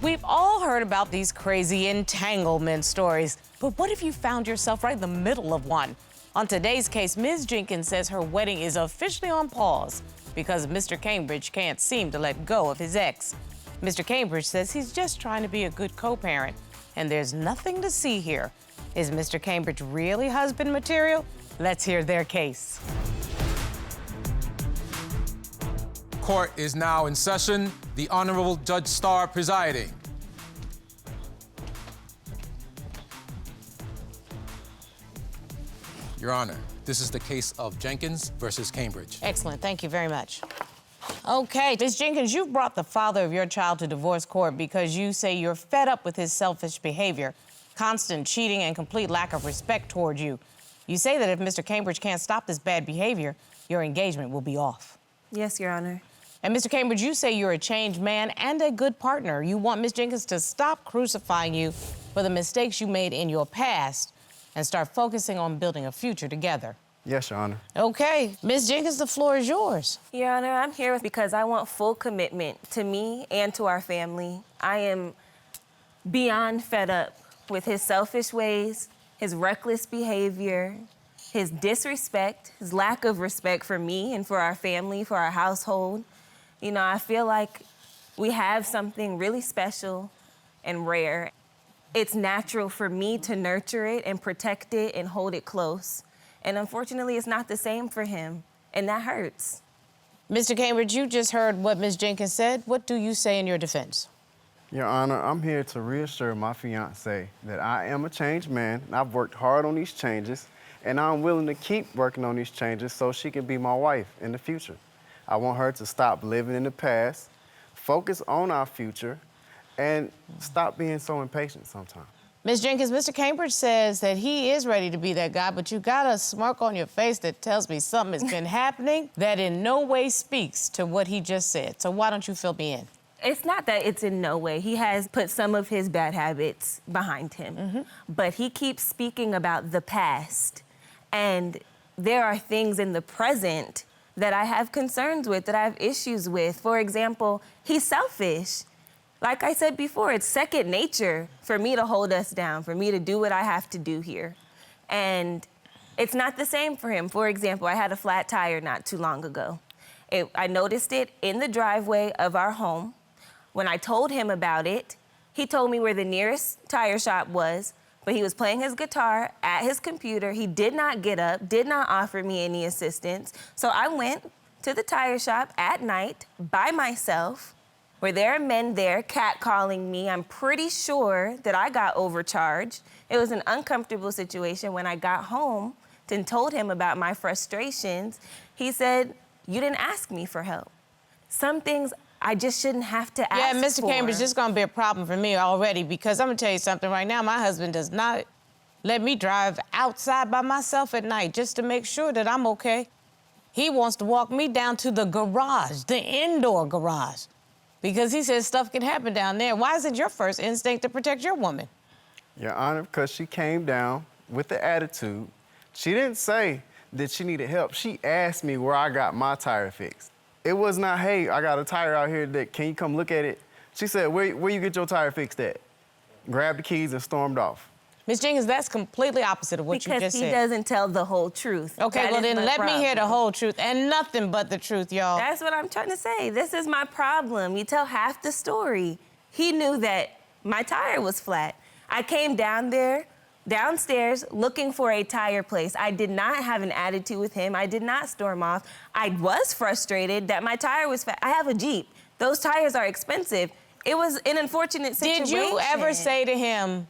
We've all heard about these crazy entanglement stories, but what if you found yourself right in the middle of one? On today's case, Ms. Jenkins says her wedding is officially on pause because Mr. Cambridge can't seem to let go of his ex. Mr. Cambridge says he's just trying to be a good co-parent, and there's nothing to see here. Is Mr. Cambridge really husband material? Let's hear their case. Court is now in session. The Honorable Judge Starr presiding. Your Honor, this is the case of Jenkins versus Cambridge. Excellent, thank you very much. Okay, Ms. Jenkins, you've brought the father of your child to divorce court because you say you're fed up with his selfish behavior, constant cheating, and complete lack of respect toward you. You say that if Mr. Cambridge can't stop this bad behavior, your engagement will be off. Yes, Your Honor. And Mr. Cambridge, you say you're a changed man and a good partner. You want Ms. Jenkins to stop crucifying you for the mistakes you made in your past and start focusing on building a future together. Yes, Your Honor. Okay, Ms. Jenkins, the floor is yours. Your Honor, I'm here because I want full commitment to me and to our family. I am beyond fed up with his selfish ways, his reckless behavior, his disrespect, his lack of respect for me and for our family, for our household. You know, I feel like we have something really special and rare. It's natural for me to nurture it and protect it and hold it close. And unfortunately, it's not the same for him, and that hurts. Mr. Cambridge, you just heard what Ms. Jenkins said. What do you say in your defense? Your Honor, I'm here to reassure my fiancée that I am a changed man, and I've worked hard on these changes, and I'm willing to keep working on these changes so she can be my wife in the future. I want her to stop living in the past, focus on our future, and stop being so impatient sometimes. Ms. Jenkins, Mr. Cambridge says that he is ready to be that guy, but you got a smirk on your face that tells me something has been happening that in no way speaks to what he just said. So why don't you fill me in? It's not that it's in no way. He has put some of his bad habits behind him, but he keeps speaking about the past. And there are things in the present that I have concerns with, that I have issues with. For example, he's selfish. Like I said before, it's second nature for me to hold us down, for me to do what I have to do here. And it's not the same for him. For example, I had a flat tire not too long ago. I noticed it in the driveway of our home. When I told him about it, he told me where the nearest tire shop was, but he was playing his guitar at his computer. He did not get up, did not offer me any assistance. So I went to the tire shop at night by myself, where there are men there catcalling me. I'm pretty sure that I got overcharged. It was an uncomfortable situation. When I got home and told him about my frustrations, he said, "You didn't ask me for help." Some things I just shouldn't have to ask for. Yeah, Mr. Cambridge, this is gonna be a problem for me already because I'm gonna tell you something right now. My husband does not let me drive outside by myself at night just to make sure that I'm okay. He wants to walk me down to the garage, the indoor garage, because he says stuff can happen down there. Why is it your first instinct to protect your woman? Your Honor, because she came down with the attitude. She didn't say that she needed help. She asked me where I got my tire fixed. It was not, hey, I got a tire out here, that can you come look at it? She said, where you get your tire fixed at? Grabbed the keys and stormed off. Ms. Jenkins, that's completely opposite of what you just said. Because he doesn't tell the whole truth. Okay, well then let me hear the whole truth and nothing but the truth, y'all. That's what I'm trying to say. This is my problem. You tell half the story. He knew that my tire was flat. I came downstairs looking for a tire place. I did not have an attitude with him. I did not storm off. I was frustrated that my tire was flat. I have a Jeep. Those tires are expensive. It was an unfortunate situation. Did you ever say to him,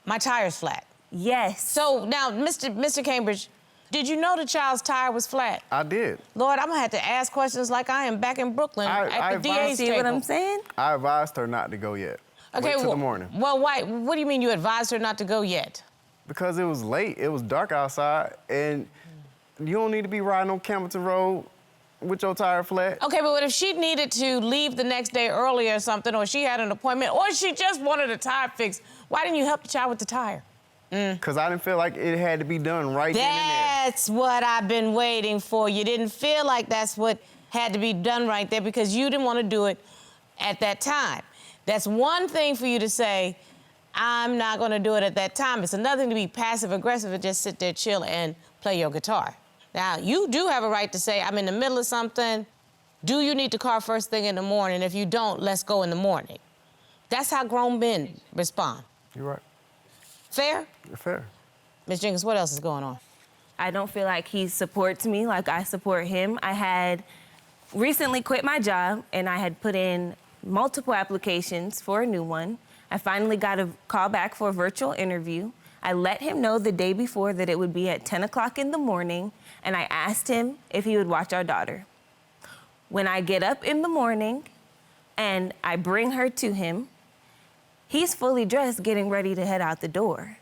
my tire's flat? Yes. So now, Mr. Cambridge, did you know the child's tire was flat? I did. Lord, I'm gonna have to ask questions like I am back in Brooklyn at the DA's See table. what I'm saying? I advised her not to go yet. Okay, Wait till the morning. Well, why? What do you mean you advised her not to go yet? Because it was late, it was dark outside, and you don't need to be riding on Campbellton Road with your tire flat. Okay, but what if she needed to leave the next day early or something, or she had an appointment, or she just wanted a tire fixed? Why didn't you help the child with the tire? Because I didn't feel like it had to be done right then and there. That's what I've been waiting for. You didn't feel like that's what had to be done right there because you didn't want to do it at that time. That's one thing for you to say, I'm not going to do it at that time. It's another thing to be passive-aggressive and just sit there, chill, and play your guitar. Now, you do have a right to say, I'm in the middle of something. Do you need the car first thing in the morning? If you don't, let's go in the morning. That's how grown men respond. You're right. Fair? You're fair. Ms. Jenkins, what else is going on? I don't feel like he supports me like I support him. I had recently quit my job, and I had put in multiple applications for a new one. I finally got a call back for a virtual interview. I let him know the day before that it would be at 10 o'clock in the morning, and I asked him if he would watch our daughter. When I get up in the morning and I bring her to him, he's fully dressed, getting ready to head out the door.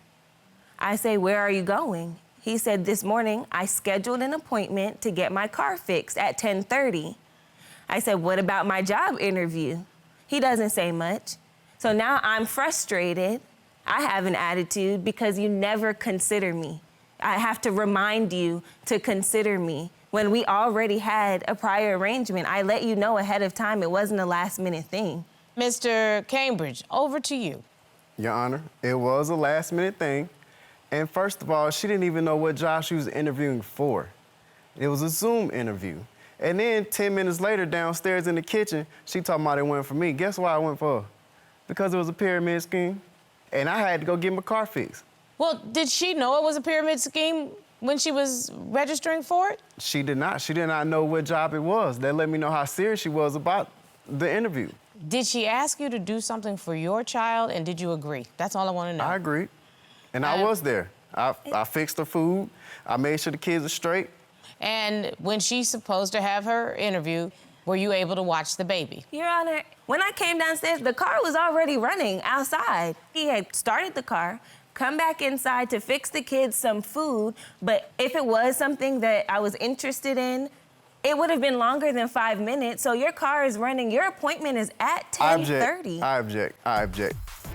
I say, where are you going? He said, this morning I scheduled an appointment to get my car fixed at 10:30. I said, what about my job interview? He doesn't say much. So now I'm frustrated. I have an attitude because you never consider me. I have to remind you to consider me. When we already had a prior arrangement, I let you know ahead of time. It wasn't a last-minute thing. Mr. Cambridge, over to you. Your Honor, it was a last-minute thing. And first of all, she didn't even know what job she was interviewing for. It was a Zoom interview. And then 10 minutes later, downstairs in the kitchen, she talking about it went for me. Guess why I went for her? Because it was a pyramid scheme, and I had to go get my car fixed. Well, did she know it was a pyramid scheme when she was registering for it? She did not. She did not know what job it was. That let me know how serious she was about the interview. Did she ask you to do something for your child, and did you agree? That's all I want to know. I agreed, and I was there. I fixed the food. I made sure the kids are straight. And when she's supposed to have her interview, were you able to watch the baby? Your Honor, when I came downstairs, the car was already running outside. He had started the car, come back inside to fix the kids some food, but if it was something that I was interested in, it would have been longer than 5 minutes. So your car is running, your appointment is at 10:30. I object. I object.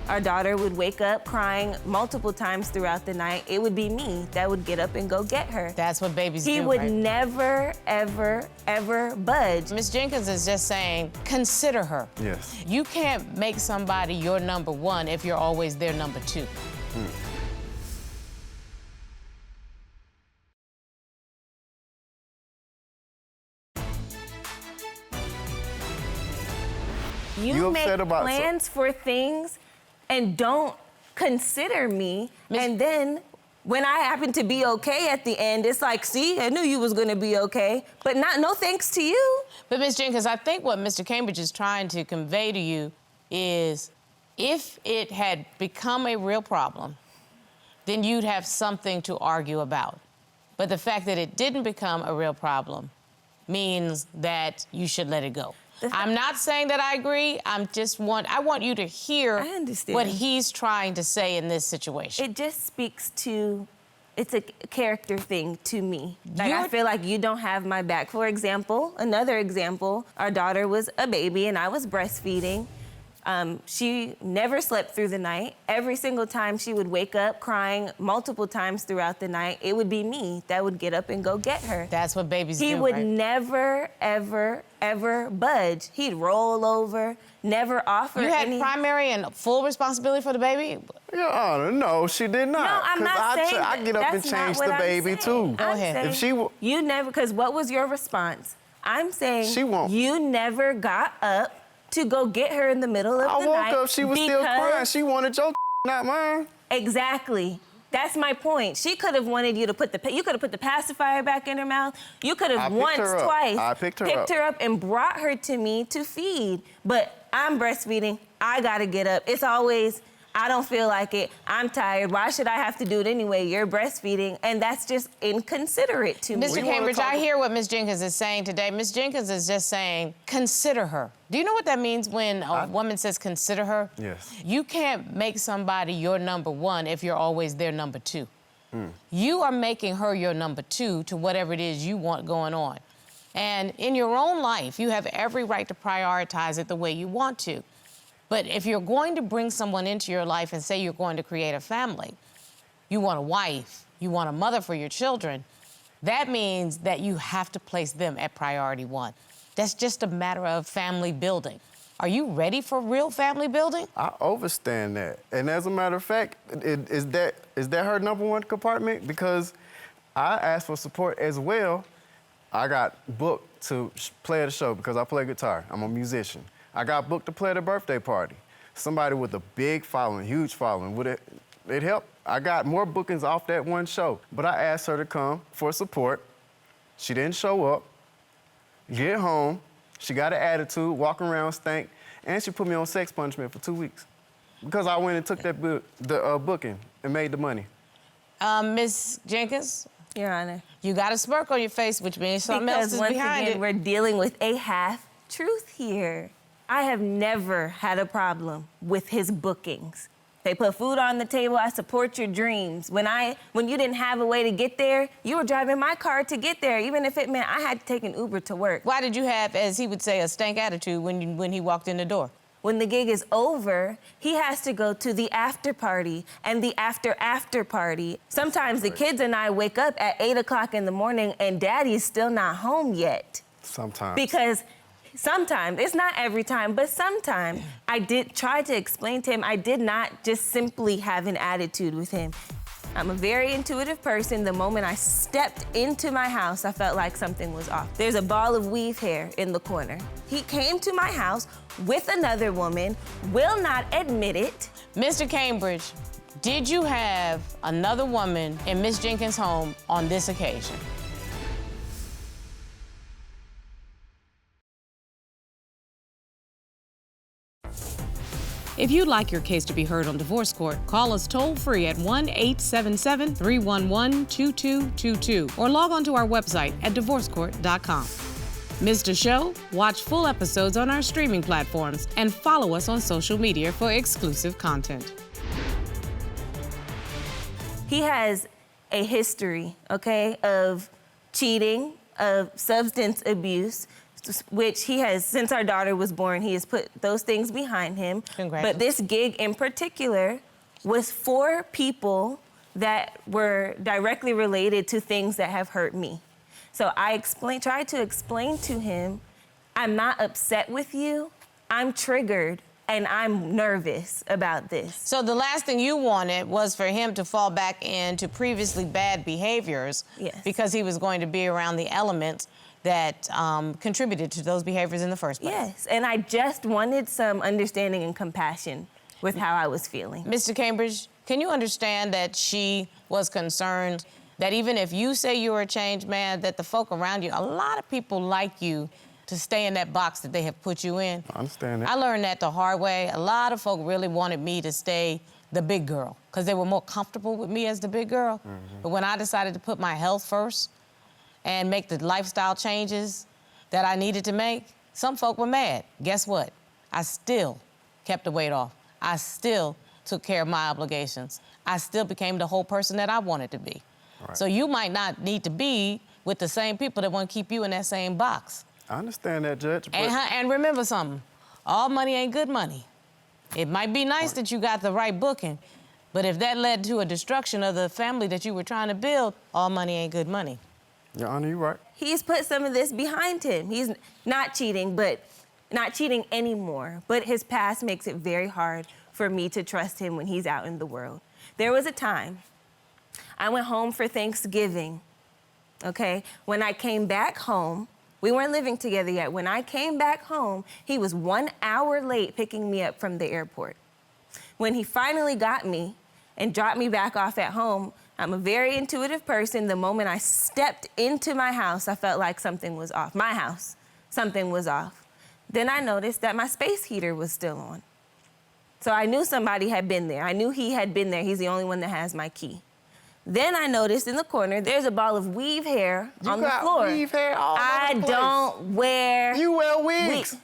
Our daughter would wake up crying multiple times throughout the night. It would be me that would get up and go get her. That's what babies do, He would right? never, ever, ever budge. Ms. Jenkins is just saying, consider her. Yes. You can't make somebody your number one if you're always their number two. You make upset about plans for things and don't consider me, and then when I happen to be okay at the end, it's like, see, I knew you was gonna be okay, but no thanks to you. But Ms. Jenkins, I think what Mr. Cambridge is trying to convey to you is if it had become a real problem, then you'd have something to argue about. But the fact that it didn't become a real problem means that you should let it go. I'm not saying that I agree. I want you to hear I understand. what he's trying to say in this situation. It just speaks to, it's a character thing to me. Like, I You're- feel like you don't have my back. For example, another example, our daughter was a baby and I was breastfeeding. She never slept through the night. Every single time she would wake up crying multiple times throughout the night, it would be me that would get up and go get her. That's what babies do, He would right? never, ever, ever budge. He'd roll over, never offer You had any... primary and full responsibility for the baby? Your Honor, no, she did not. No, I'm 'Cause not saying I get up and that's not change what the I'm baby saying. too. Go ahead. I'm If saying she you never, because what was your response? I'm saying She won't. you never got up to go get her in the middle of I the woke night. up, she was still because- crying. She wanted your not mine. Exactly. That's my point. She could have wanted you to you could have put the pacifier back in her mouth. You could I have picked once, her up. twice I picked her up. and brought her to me to feed. But I'm breastfeeding. I gotta get up. It's always, I don't feel like it. I'm tired. Why should I have to do it anyway? You're breastfeeding. And that's just inconsiderate to me. Mr. wanna Cambridge, talk- I hear what Ms. Jenkins is saying today. Ms. Jenkins is just saying, consider her. Do you know what that means when a woman says consider her? Yes. You can't make somebody your number one if you're always their number two. You are making her your number two to whatever it is you want going on. And in your own life, you have every right to prioritize it the way you want to. But if you're going to bring someone into your life and say you're going to create a family, you want a wife, you want a mother for your children, that means that you have to place them at priority one. That's just a matter of family building. Are you ready for real family building? I overstand that. And as a matter of fact, is that her number one compartment? Because I asked for support as well. I got booked to play at a show because I play guitar. I'm a musician. I got booked to play at a birthday party. Somebody with a big following, huge following, would it help? I got more bookings off that one show. But I asked her to come for support. She didn't show up. Get home. She got an attitude, walking around stank, and she put me on sex punishment for 2 weeks because I went and took that booking and made the money. Miss Jenkins? Your Honor. You got a smirk on your face, which means something else is behind it. Because once again, we're dealing with a half-truth here. I have never had a problem with his bookings. They put food on the table. I support your dreams. When you didn't have a way to get there, you were driving my car to get there, even if it meant I had to take an Uber to work. Why did you have, as he would say, a stank attitude when he walked in the door? When the gig is over, he has to go to the after party and the after party. Sometimes the kids and I wake up at 8 o'clock in the morning and Daddy's still not home yet. Sometimes. Because sometimes, it's not every time, but sometimes I did try to explain to him I did not just simply have an attitude with him. I'm a very intuitive person. The moment I stepped into my house, I felt like something was off. There's a ball of weave hair in the corner. He came to my house with another woman, will not admit it. Mr. Cambridge, did you have another woman in Miss Jenkins' home on this occasion? If you'd like your case to be heard on divorce court, call us toll-free at 1-877-311-2222 or log on to our website at divorcecourt.com. Missed a show? Watch full episodes on our streaming platforms and follow us on social media for exclusive content. He has a history, okay, of cheating, of substance abuse, which he has, since our daughter was born, he has put those things behind him. Congratulations. But this gig in particular was for people that were directly related to things that have hurt me. So I tried to explain to him, I'm not upset with you, I'm triggered, and I'm nervous about this. So the last thing you wanted was for him to fall back into previously bad behaviors. Yes. Because he was going to be around the elements that contributed to those behaviors in the first place. Yes, and I just wanted some understanding and compassion with how I was feeling. Mr. Cambridge, can you understand that she was concerned that even if you say you're a changed man, that the folk around you, a lot of people like you to stay in that box that they have put you in? I understand that. I learned that the hard way. A lot of folk really wanted me to stay the big girl because they were more comfortable with me as the big girl. But when I decided to put my health first and make the lifestyle changes that I needed to make, some folk were mad. Guess what? I still kept the weight off. I still took care of my obligations. I still became the whole person that I wanted to be. Right. So you might not need to be with the same people that want to keep you in that same box. I understand that, Judge. But And remember something, all money ain't good money. It might be nice that you got the right booking, but if that led to a destruction of the family that you were trying to build, all money ain't good money. Your Honor, you're right. He's put some of this behind him. He's not cheating, but not cheating anymore. But his past makes it very hard for me to trust him when he's out in the world. There was a time I went home for Thanksgiving, okay? When I came back home, we weren't living together yet. When I came back home, he was 1 hour late picking me up from the airport. When he finally got me and dropped me back off at home, I'm a very intuitive person. The moment I stepped into my house, I felt like something was off. My house, something was off. Then I noticed that my space heater was still on. So I knew somebody had been there. I knew he had been there. He's the only one that has my key. Then I noticed in the corner, there's a ball of weave hair on the floor. You got weave hair all over the place. I don't wear... You wear wigs.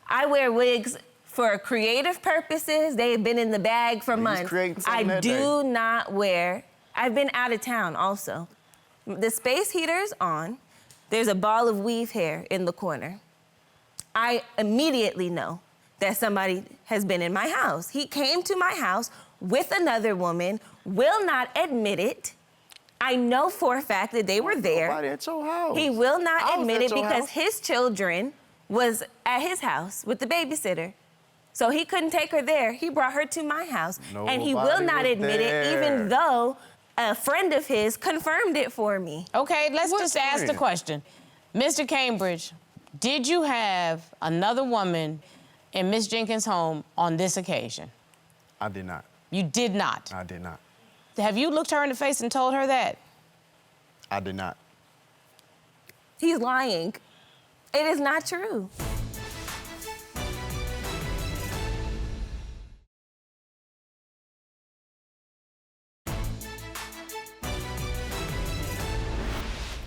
I wear wigs for creative purposes. They have been in the bag for months. I do not wear... I've been out of town also. The space heater's on. There's a ball of weave hair in the corner. I immediately know that somebody has been in my house. He came to my house with another woman, will not admit it. I know for a fact that they were there. Nobody at your house. He will not admit it because his children was at his house with the babysitter. So he couldn't take her there. He brought her to my house. And he will Nobody not was admit it, even though a friend of his confirmed it for me. Okay, let's just ask the friend? question. Mr. Cambridge, did you have another woman in Miss Jenkins' home on this occasion? I did not. You did not. I did not. Have you looked her in the face and told her that? I did not. He's lying. It is not true.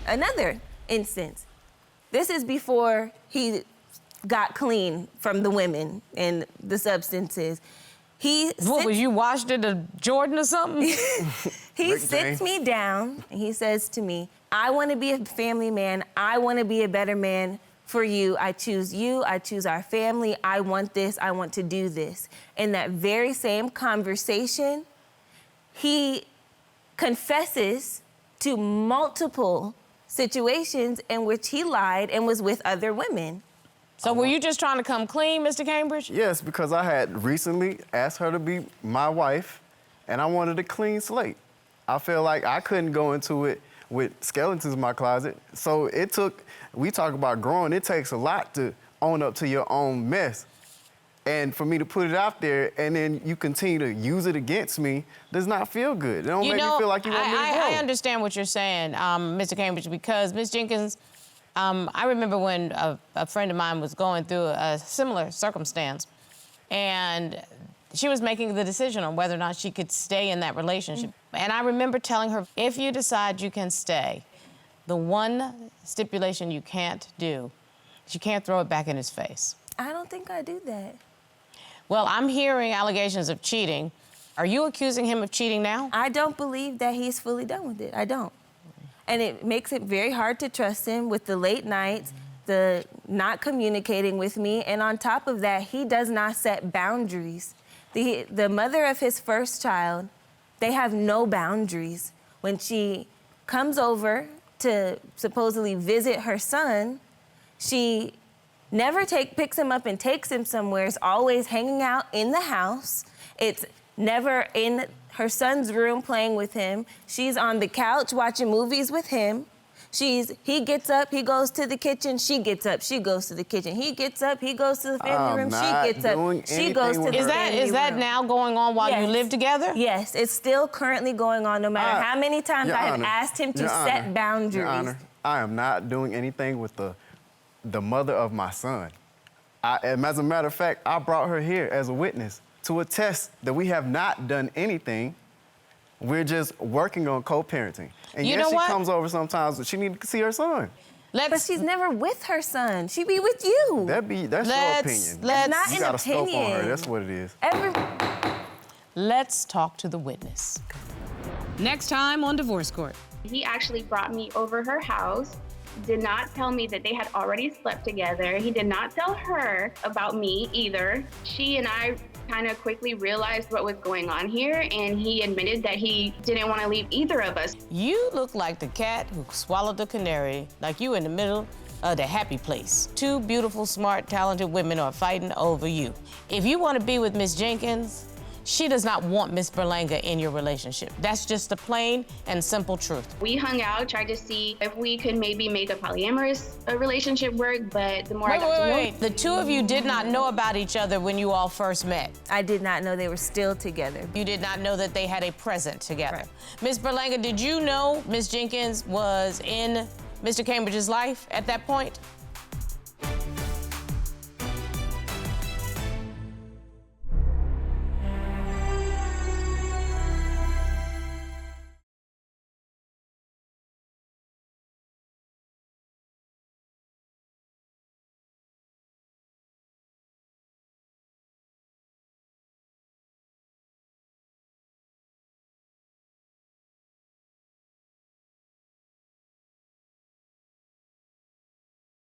Another instance. This is before he got clean from the women and the substances. What, was you washed in a Jordan or something? He Rick sits James. me down and he says to me, I want to be a family man. I want to be a better man for you. I choose you. I choose our family. I want this. I want to do this. In that very same conversation, he confesses to multiple situations in which he lied and was with other women. So were you just trying to come clean, Mr. Cambridge? Yes, because I had recently asked her to be my wife, and I wanted a clean slate. I feel like I couldn't go into it with skeletons in my closet. So we talk about growing, it takes a lot to own up to your own mess. And for me to put it out there and then you continue to use it against me does not feel good. It don't make me feel like you want me to grow. I understand what you're saying, Mr. Cambridge, because Ms. Jenkins, I remember when a friend of mine was going through a similar circumstance, and she was making the decision on whether or not she could stay in that relationship. And I remember telling her, if you decide you can stay, the one stipulation you can't do is you can't throw it back in his face. I don't think I do that. Well, I'm hearing allegations of cheating. Are you accusing him of cheating now? I don't believe that he's fully done with it. I don't. And it makes it very hard to trust him with the late nights, the not communicating with me, and on top of that, he does not set boundaries. The mother of his first child, they have no boundaries. When she comes over to supposedly visit her son, she never picks him up and takes him somewhere. It's always hanging out in the house. It's never in her son's room playing with him. She's on the couch watching movies with him. He gets up, he goes to the kitchen, she gets up, she goes to the kitchen. He gets up, he goes to the family room, she gets up, she goes to the family room. Is that now going on while you live together? Yes, it's still currently going on no matter how many times I have asked him to set boundaries. Your Honor, I am not doing anything with the mother of my son. As a matter of fact, I brought her here as a witness to attest that we have not done anything. We're just working on co-parenting. And You yes, know she what? comes over sometimes, but she needs to see her son. But she's never with her son. She be with you. That's your opinion. It's not You an got a scope on her. opinion. That's what it is. Let's talk to the witness. Next time on Divorce Court. He actually brought me over her house, did not tell me that they had already slept together. He did not tell her about me either. She and I kind of quickly realized what was going on here, and he admitted that he didn't want to leave either of us. You look like the cat who swallowed the canary, like you in the middle of the happy place. Two beautiful, smart, talented women are fighting over you. If you want to be with Miss Jenkins, she does not want Miss Berlanga in your relationship. That's just the plain and simple truth. We hung out, tried to see if we could maybe make a polyamorous relationship work, but the more I got to know... The two of you did not know about each other when you all first met. I did not know they were still together. You did not know that they had a present together. Right. Miss Berlanga, did you know Miss Jenkins was in Mr. Cambridge's life at that point?